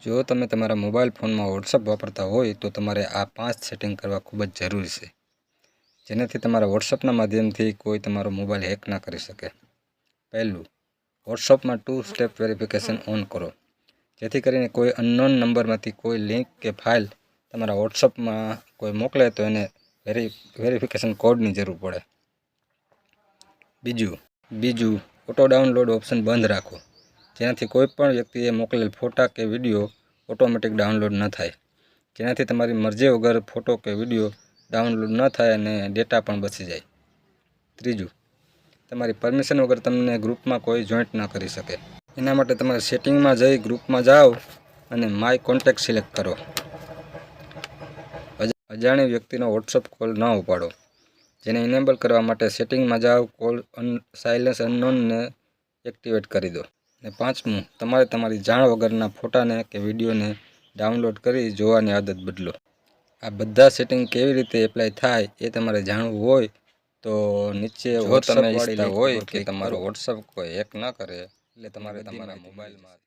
જો તમે તમારા મોબાઈલ ફોનમાં વોટ્સઅપ વાપરતા હોય તો તમારે આ 5 સેટિંગ કરવા ખૂબ જ જરૂરી છે, જેનાથી તમારા વોટ્સઅપના માધ્યમથી કોઈ તમારો મોબાઈલ હેક ના કરી શકે. પહેલું, વોટ્સઅપમાં 2 સ્ટેપ વેરિફિકેશન ઓન કરો, જેથી કરીને કોઈ અનનોન નંબરમાંથી કોઈ લિંક કે ફાઇલ તમારા વોટ્સઅપમાં કોઈ મોકલે તો એને વેરિફિકેશન કોડની જરૂર પડે. બીજું, ઓટો ડાઉનલોડ ઓપ્શન બંધ રાખો, જેનાથી કોઈ પણ વ્યક્તિએ મોકલેલ ફોટા કે વિડીયો ઓટોમેટિક ડાઉનલોડ ન થાય, જેનાથી તમારી મરજી વગર ફોટો કે વિડીયો ડાઉનલોડ ન થાય અને ડેટા પણ બચી જાય. ત્રીજું, તમારી પરમિશન વગર તમને ગ્રુપમાં કોઈ જોઈન્ટ ન કરી શકે. એના માટે તમારે સેટિંગમાં જઈ ગ્રુપમાં જાઓ અને માય કોન્ટેક્ટ સિલેક્ટ કરો. અજાણી વ્યક્તિનો વોટ્સઅપ કોલ ન ઉપાડો. જેને ઇનેબલ કરવા માટે સેટિંગમાં જાઓ, કોલ સાયલેન્સ અનનોનને એક્ટિવેટ કરી દો. અને પાંચમું, તમારે તમારી જાણ વગરના ફોટાને કે વિડીયોને ડાઉનલોડ કરી જોવાની આદત બદલો. આ બધા સેટિંગ કેવી રીતે એપ્લાય થાય એ તમારે જાણવું હોય તો નીચે જો તમે ઈચ્છતા હોય કે તમારો વોટ્સઅપ કોઈ હેક ન કરે એટલે તમારે તમારા મોબાઈલમાં